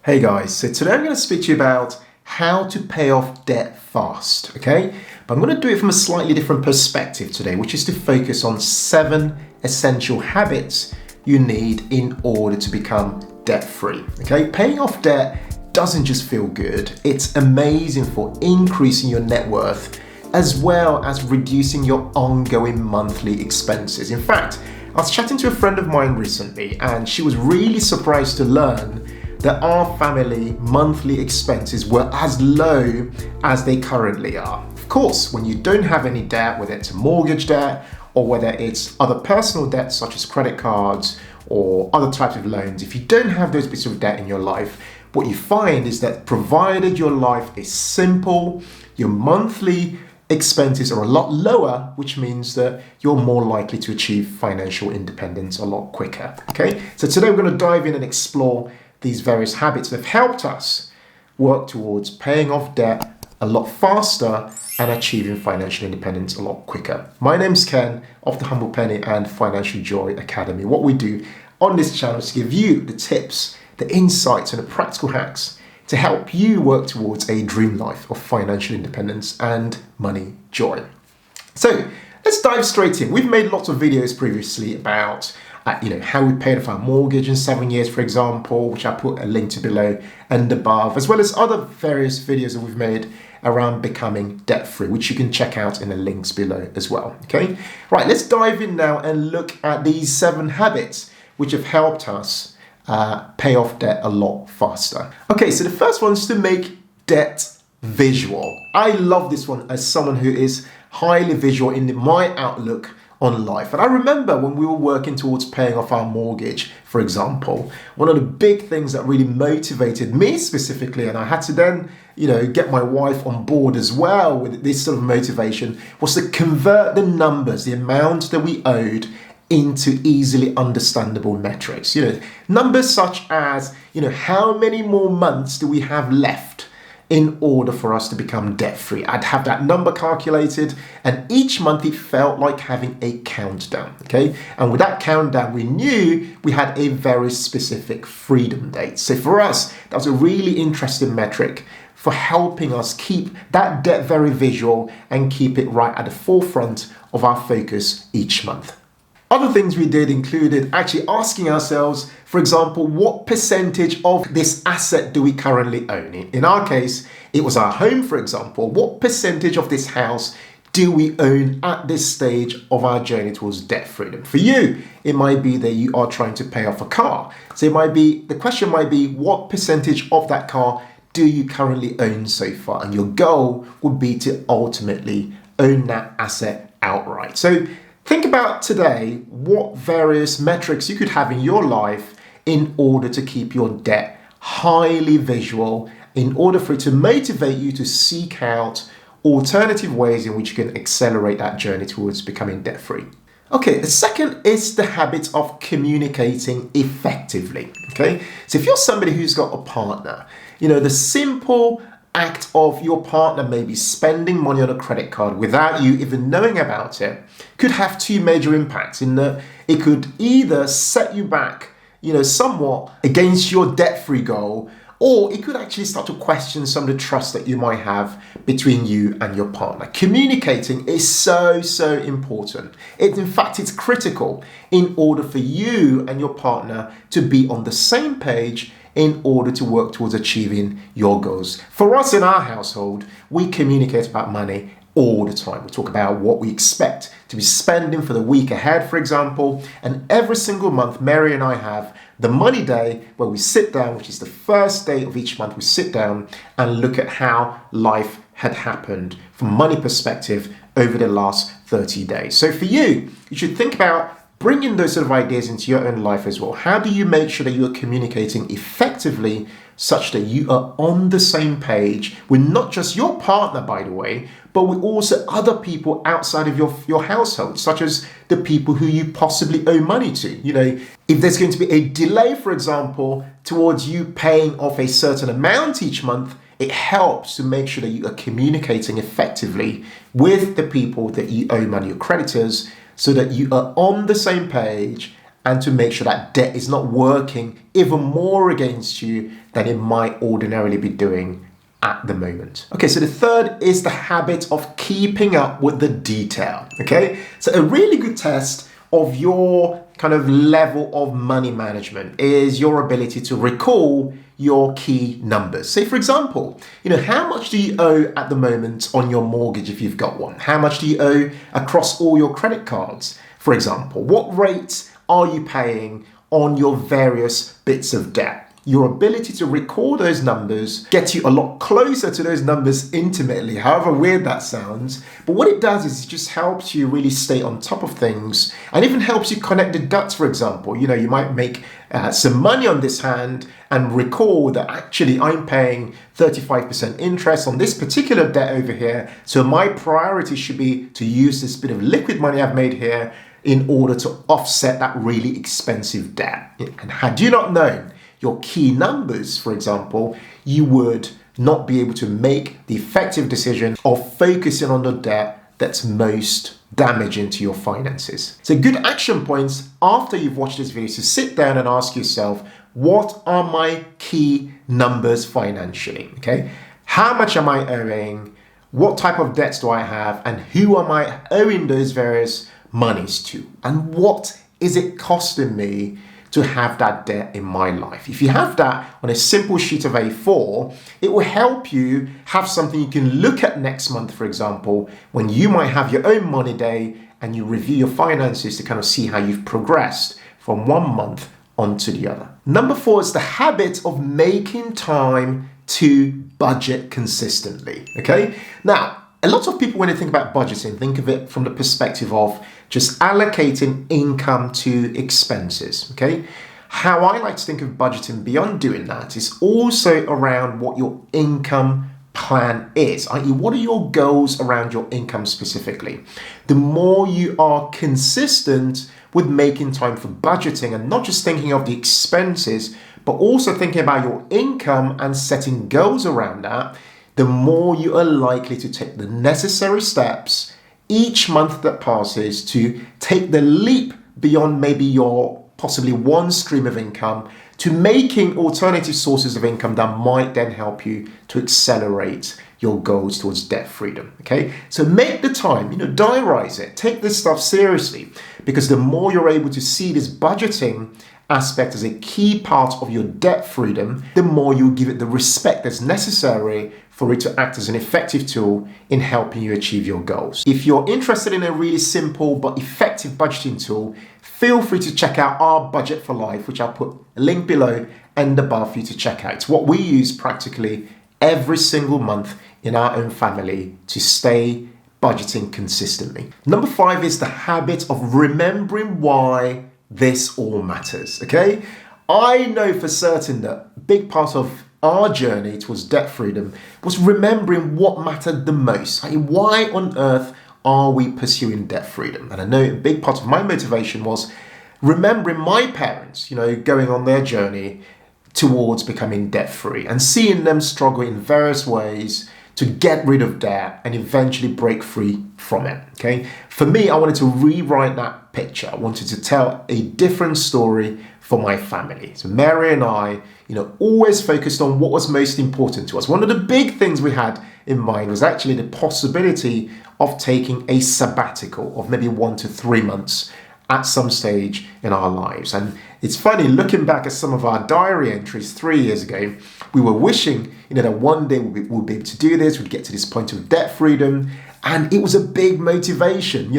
Hey guys, so today I'm going to speak to you about how to pay off debt fast, okay? But I'm going to do it from a slightly different perspective today, which is to focus on 7 essential habits you need in order to become debt-free, okay? Paying off debt doesn't just feel good, it's amazing for increasing your net worth as well as reducing your ongoing monthly expenses. In fact, I was chatting to a friend of mine recently and she was really surprised to learn that our family monthly expenses were as low as they currently are. Of course, when you don't have any debt, whether it's a mortgage debt or whether it's other personal debts such as credit cards or other types of loans, if you don't have those bits of debt in your life, what you find is that provided your life is simple, your monthly expenses are a lot lower, which means that you're more likely to achieve financial independence a lot quicker. Okay, so today we're going to dive in and explore these various habits that have helped us work towards paying off debt a lot faster and achieving financial independence a lot quicker. My name's Ken of the Humble Penny and Financial Joy Academy. What we do on this channel is to give you the tips, the insights and the practical hacks to help you work towards a dream life of financial independence and money joy. So let's dive straight in. We've made lots of videos previously about how we paid off our mortgage in 7 years, for example, which I put a link to below and above, as well as other various videos that we've made around becoming debt-free, which you can check out in the links below as well, okay? Right, let's dive in now and look at these 7 habits which have helped us pay off debt a lot faster. Okay, so the first one is to make debt visual. I love this one as someone who is highly visual in my outlook on life. And I remember when we were working towards paying off our mortgage, for example, one of the big things that really motivated me specifically, and I had to then, get my wife on board as well with this sort of motivation, was to convert the numbers, the amount that we owed, into easily understandable metrics. Numbers such as, how many more months do we have left in order for us to become debt-free. I'd have that number calculated, and each month it felt like having a countdown, okay? And with that countdown, we knew we had a very specific freedom date. So for us, that was a really interesting metric for helping us keep that debt very visual and keep it right at the forefront of our focus each month. Other things we did included actually asking ourselves, for example, what percentage of this asset do we currently own? In our case, it was our home, for example. What percentage of this house do we own at this stage of our journey towards debt freedom? For you, it might be that you are trying to pay off a car. So the question might be, what percentage of that car do you currently own so far? And your goal would be to ultimately own that asset outright. So think about today what various metrics you could have in your life in order to keep your debt highly visual, in order for it to motivate you to seek out alternative ways in which you can accelerate that journey towards becoming debt-free. Okay, the second is the habit of communicating effectively, okay? So if you're somebody who's got a partner, the simple act of your partner maybe spending money on a credit card without you even knowing about it could have 2 major impacts in that it could either set you back, somewhat against your debt-free goal, or it could actually start to question some of the trust that you might have between you and your partner. Communicating is so important. In fact, it's critical in order for you and your partner to be on the same page in order to work towards achieving your goals. For us in our household, we communicate about money all the time. We talk about what we expect to be spending for the week ahead, for example, and every single month, Mary and I have the money day where we sit down, which is the first day of each month, we sit down and look at how life had happened from a money perspective over the last 30 days. So for you should think about bringing those sort of ideas into your own life as well. How do you make sure that you are communicating effectively such that you are on the same page with not just your partner, by the way, but with also other people outside of your household, such as the people who you possibly owe money to? If there's going to be a delay, for example, towards you paying off a certain amount each month, it helps to make sure that you are communicating effectively with the people that you owe money, your creditors, so that you are on the same page and to make sure that debt is not working even more against you than it might ordinarily be doing at the moment. Okay, so the third is the habit of keeping up with the detail. Okay, so a really good test of your kind of level of money management is your ability to recall your key numbers. Say, for example, how much do you owe at the moment on your mortgage if you've got one? How much do you owe across all your credit cards, for example? What rates are you paying on your various bits of debt? Your ability to record those numbers gets you a lot closer to those numbers intimately, however weird that sounds. But what it does is it just helps you really stay on top of things, and even helps you connect the dots. For example, you might make some money on this hand and recall that actually I'm paying 35% interest on this particular debt over here. So my priority should be to use this bit of liquid money I've made here in order to offset that really expensive debt. And had you not known your key numbers, for example, you would not be able to make the effective decision of focusing on the debt that's most damaging to your finances. So good action points after you've watched this video is to sit down and ask yourself, what are my key numbers financially? Okay, how much am I owing? What type of debts do I have? And who am I owing those various monies to? And what is it costing me to have that debt in my life? If you have that on a simple sheet of A4, it will help you have something you can look at next month, for example, when you might have your own money day and you review your finances to kind of see how you've progressed from one month onto the other. Number 4 is the habit of making time to budget consistently. Okay, now a lot of people, when they think about budgeting, think of it from the perspective of just allocating income to expenses. Okay, how I like to think of budgeting beyond doing that is also around what your income plan is, i.e. what are your goals around your income specifically. The more you are consistent with making time for budgeting and not just thinking of the expenses, but also thinking about your income and setting goals around that, the more you are likely to take the necessary steps each month that passes to take the leap beyond maybe your possibly one stream of income to making alternative sources of income that might then help you to accelerate your goals towards debt freedom. Okay, so make the time, diarize it, take this stuff seriously, because the more you're able to see this budgeting aspect as a key part of your debt freedom, the more you give it the respect that's necessary for it to act as an effective tool in helping you achieve your goals. If you're interested in a really simple but effective budgeting tool, feel free to check out our Budget for Life, which I'll put a link below and above for you to check out. It's what we use practically every single month in our own family to stay budgeting consistently. Number 5 is the habit of remembering why this all matters. Okay, I know for certain that a big part of our journey towards debt freedom was remembering what mattered the most. Why on earth are we pursuing debt freedom? And I know a big part of my motivation was remembering my parents, going on their journey towards becoming debt free and seeing them struggle in various ways to get rid of debt and eventually break free from it. Okay, for me, I wanted to rewrite that picture. I wanted to tell a different story for my family. So Mary and I, always focused on what was most important to us. One of the big things we had in mind was actually the possibility of taking a sabbatical of maybe 1 to 3 months at some stage in our lives. And it's funny, looking back at some of our diary entries 3 years ago, we were wishing, that one day we'll be able to do this, we'd get to this point of debt freedom. And it was a big motivation.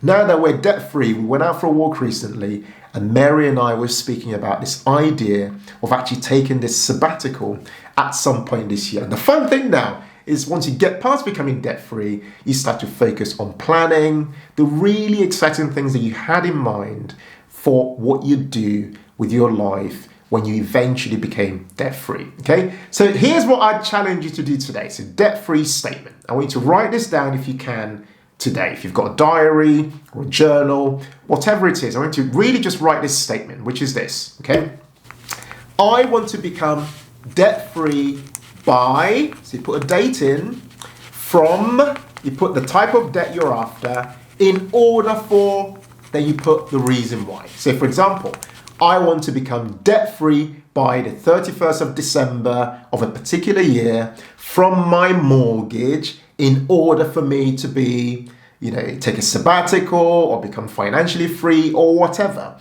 Now that we're debt free, we went out for a walk recently and Mary and I were speaking about this idea of actually taking this sabbatical at some point this year. And the fun thing now is once you get past becoming debt free, you start to focus on planning the really exciting things that you had in mind for what you do with your life when you eventually became debt free. Okay, so here's what I challenge you to do today. It's a debt free statement. I want you to write this down if you can today. If you've got a diary or a journal, whatever it is, I want you to really just write this statement, which is this. Okay, I want to become debt free by, so you put a date in, from, you put the type of debt you're after, in order for then you put the reason why. So for example, I want to become debt-free by the 31st of December of a particular year from my mortgage in order for me to be, take a sabbatical or become financially free or whatever.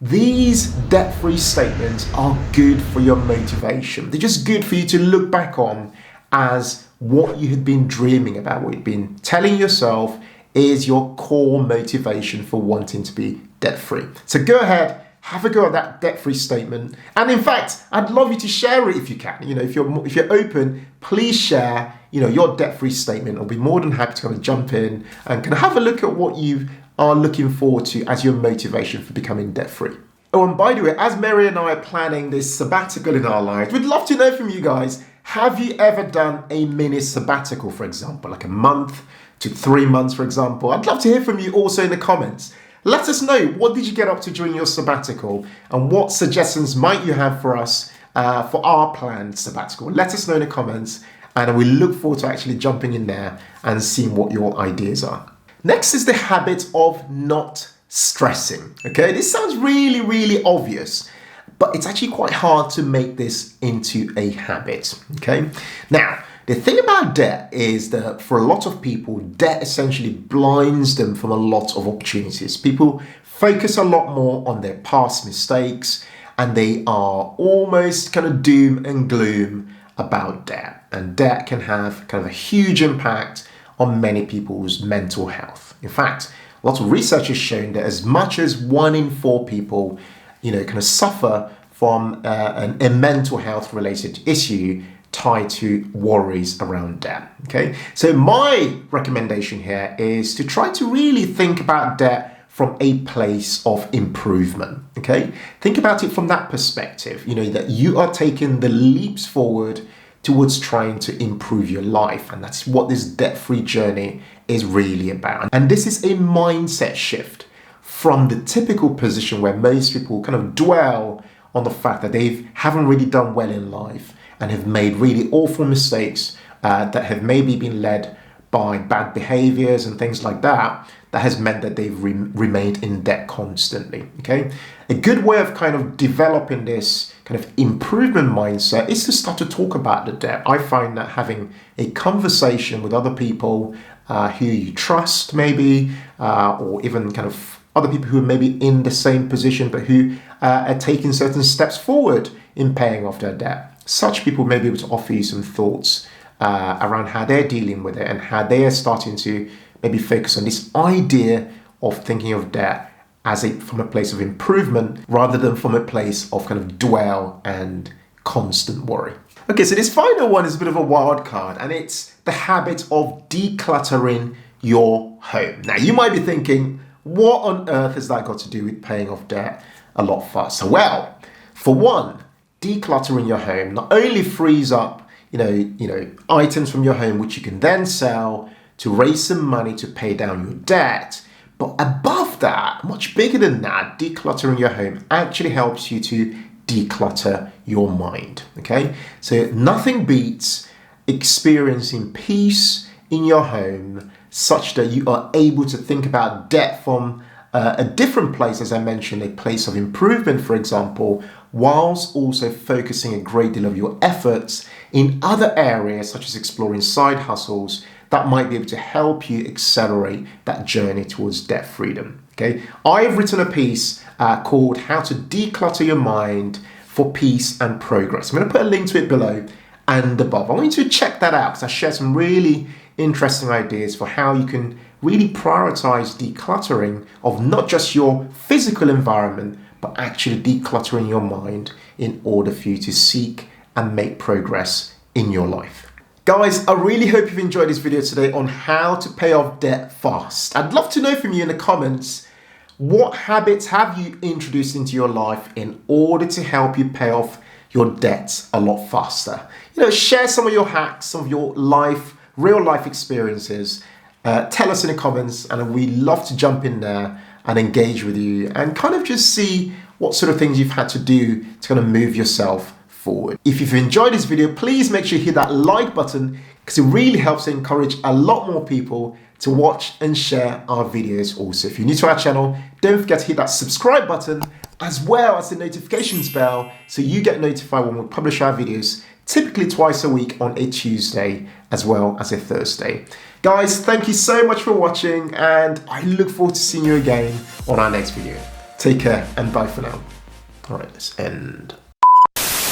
These debt-free statements are good for your motivation. They're just good for you to look back on as what you had been dreaming about, what you've been telling yourself is your core motivation for wanting to be debt-free. So go ahead, have a go at that debt-free statement. And in fact, I'd love you to share it if you can. If you're open, please share, your debt-free statement. I'll be more than happy to kind of jump in and kind of have a look at what you are looking forward to as your motivation for becoming debt-free. Oh, and by the way, as Mary and I are planning this sabbatical in our lives, we'd love to know from you guys, have you ever done a mini sabbatical, for example, like a month to 3 months, for example? I'd love to hear from you also in the comments. Let us know, what did you get up to during your sabbatical and what suggestions might you have for us for our planned sabbatical? Let us know in the comments and we look forward to actually jumping in there and seeing what your ideas are. Next is the habit of not stressing. Okay, this sounds really, really obvious, but it's actually quite hard to make this into a habit. Okay, now the thing about debt is that for a lot of people, debt essentially blinds them from a lot of opportunities. People focus a lot more on their past mistakes and they are almost kind of doom and gloom about debt. And debt can have kind of a huge impact on many people's mental health. In fact, lots of research has shown that as much as 1 in 4 people, kind of suffer from a mental health related issue tied to worries around debt. Okay, so my recommendation here is to try to really think about debt from a place of improvement. Okay, think about it from that perspective, that you are taking the leaps forward towards trying to improve your life. And that's what this debt-free journey is really about. And this is a mindset shift from the typical position where most people kind of dwell on the fact that they haven't really done well in life and have made really awful mistakes that have maybe been led by bad behaviors and things like that, that has meant that they've remained in debt constantly. Okay, a good way of kind of developing this kind of improvement mindset is to start to talk about the debt. I find that having a conversation with other people who you trust maybe, or even kind of other people who are maybe in the same position but who are taking certain steps forward in paying off their debt. Such people may be able to offer you some thoughts around how they're dealing with it and how they are starting to maybe focus on this idea of thinking of debt from a place of improvement rather than from a place of kind of dwell and constant worry. Okay, so this final one is a bit of a wild card, and it's the habit of decluttering your home. Now, you might be thinking, what on earth has that got to do with paying off debt a lot faster? Well, for one, decluttering your home not only frees up items from your home which you can then sell to raise some money to pay down your debt, but above that, much bigger than that, decluttering your home actually helps you to declutter your mind. Okay, so nothing beats experiencing peace in your home such that you are able to think about debt from a different place, as I mentioned, a place of improvement, for example, whilst also focusing a great deal of your efforts in other areas, such as exploring side hustles that might be able to help you accelerate that journey towards debt freedom. Okay, I've written a piece called How to Declutter Your Mind for Peace and Progress. I'm going to put a link to it below and above. I want you to check that out because I share some really interesting ideas for how you can really prioritize decluttering of not just your physical environment, but actually decluttering your mind in order for you to seek and make progress in your life. Guys, I really hope you've enjoyed this video today on how to pay off debt fast. I'd love to know from you in the comments, what habits have you introduced into your life in order to help you pay off your debts a lot faster? Share some of your hacks, some of your real life experiences. Tell us in the comments, and we'd love to jump in there and engage with you and kind of just see what sort of things you've had to do to kind of move yourself forward. If you've enjoyed this video, please make sure you hit that like button because it really helps to encourage a lot more people to watch and share our videos also. If you're new to our channel, don't forget to hit that subscribe button as well as the notifications bell so you get notified when we publish our videos, typically twice a week on a Tuesday as well as a Thursday. Guys, thank you so much for watching and I look forward to seeing you again on our next video. Take care and bye for now. All right, let's end.